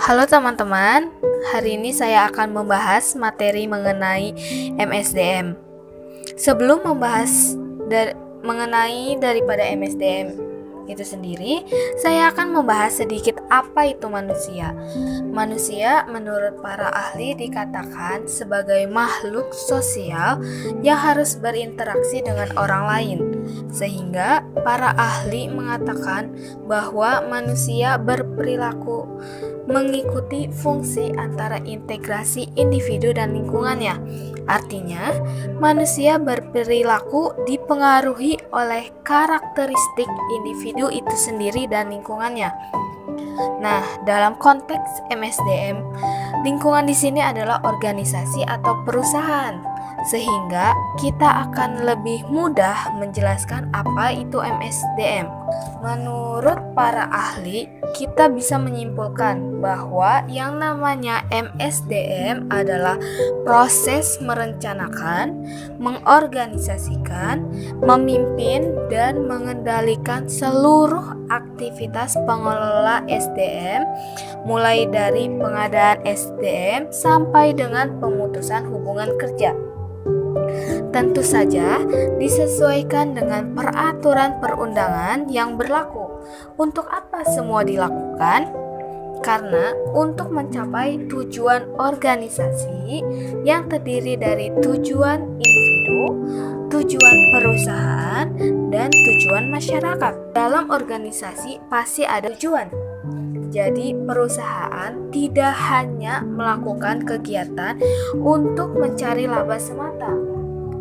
Halo teman-teman, hari ini saya akan membahas materi mengenai MSDM. Sebelum membahas mengenai daripada MSDM itu sendiri, saya akan membahas sedikit apa itu manusia. Manusia menurut para ahli dikatakan sebagai makhluk sosial yang harus berinteraksi dengan orang lain. Sehingga para ahli mengatakan bahwa manusia berperilaku mengikuti fungsi antara integrasi individu dan lingkungannya. Artinya, manusia berperilaku dipengaruhi oleh karakteristik individu itu sendiri dan lingkungannya. Nah, dalam konteks MSDM, lingkungan di sini adalah organisasi atau perusahaan, sehingga kita akan lebih mudah menjelaskan apa itu MSDM. Menurut para ahli, kita bisa menyimpulkan bahwa yang namanya MSDM adalah proses merencanakan, mengorganisasikan, memimpin, dan mengendalikan seluruh aktivitas pengelola SDM, mulai dari pengadaan SDM sampai dengan pemutusan hubungan kerja. Tentu saja disesuaikan dengan peraturan perundangan yang berlaku. Untuk apa semua dilakukan? Karena untuk mencapai tujuan organisasi yang terdiri dari tujuan individu, tujuan perusahaan, dan tujuan masyarakat. Dalam organisasi pasti ada tujuan. Jadi perusahaan tidak hanya melakukan kegiatan untuk mencari laba semata,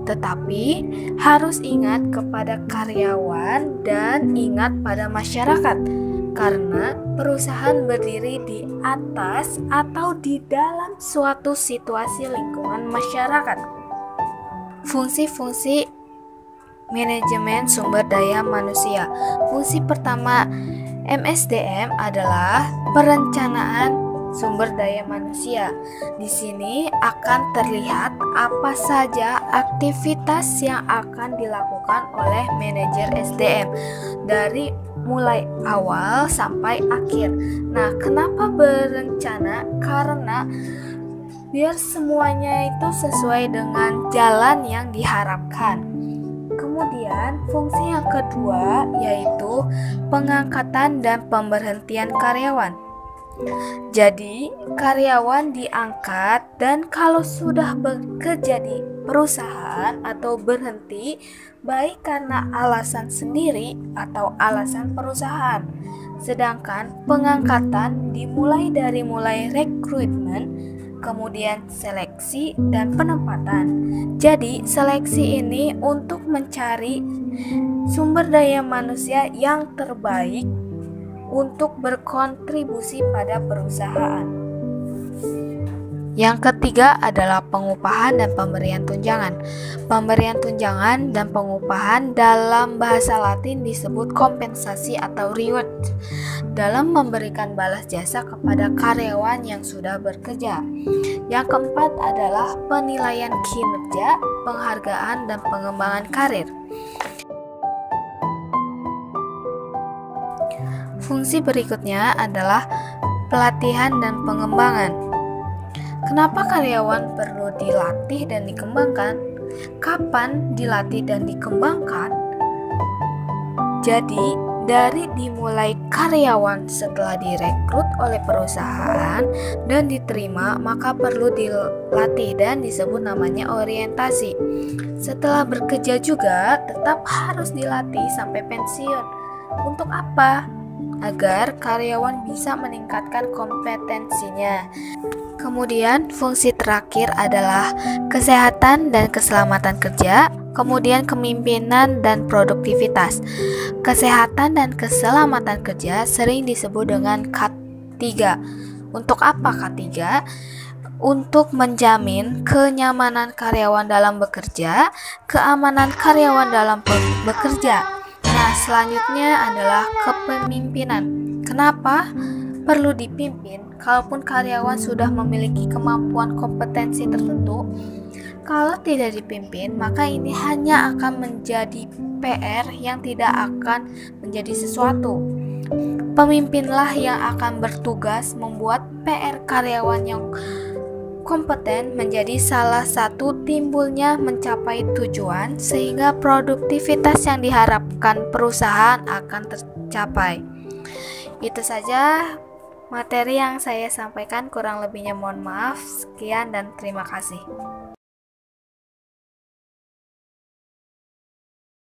tetapi harus ingat kepada karyawan dan ingat pada masyarakat, karena perusahaan berdiri di atas atau di dalam suatu situasi lingkungan masyarakat. Fungsi-fungsi manajemen sumber daya manusia. Fungsi pertama MSDM adalah perencanaan sumber daya manusia. Di sini akan terlihat apa saja aktivitas yang akan dilakukan oleh manajer SDM dari mulai awal sampai akhir. Nah, kenapa berencana? Karena biar semuanya itu sesuai dengan jalan yang diharapkan. Kemudian fungsi yang kedua yaitu pengangkatan dan pemberhentian karyawan. Jadi karyawan diangkat dan kalau sudah bekerja di perusahaan atau berhenti baik karena alasan sendiri atau alasan perusahaan. Sedangkan pengangkatan dimulai dari rekrutmen, kemudian seleksi dan penempatan. Jadi seleksi ini untuk mencari sumber daya manusia yang terbaik untuk berkontribusi pada perusahaan. Yang ketiga adalah pengupahan dan pemberian tunjangan. Pemberian tunjangan dan pengupahan dalam bahasa Latin disebut kompensasi atau reward, dalam memberikan balas jasa kepada karyawan yang sudah bekerja. Yang keempat adalah penilaian kinerja, penghargaan, dan pengembangan karir. Fungsi berikutnya adalah pelatihan dan pengembangan. Kenapa karyawan perlu dilatih dan dikembangkan? Kapan dilatih dan dikembangkan? Jadi, dari dimulai karyawan setelah direkrut oleh perusahaan dan diterima, maka perlu dilatih dan disebut namanya orientasi. Setelah bekerja juga tetap harus dilatih sampai pensiun. Untuk apa? Agar karyawan bisa meningkatkan kompetensinya. Kemudian fungsi terakhir adalah kesehatan dan keselamatan kerja, kemudian kepemimpinan dan produktivitas. Kesehatan dan keselamatan kerja sering disebut dengan K3. Untuk apa K3? Untuk menjamin kenyamanan karyawan dalam bekerja, keamanan karyawan dalam bekerja. Nah, selanjutnya adalah kepemimpinan. Kenapa perlu dipimpin? Kalaupun karyawan sudah memiliki kemampuan kompetensi tertentu, kalau tidak dipimpin, maka ini hanya akan menjadi PR yang tidak akan menjadi sesuatu. Pemimpinlah yang akan bertugas membuat PR karyawan yang kompeten menjadi salah satu timbulnya mencapai tujuan, sehingga produktivitas yang diharapkan perusahaan akan tercapai. Itu saja materi yang saya sampaikan, kurang lebihnya mohon maaf. Sekian dan terima kasih.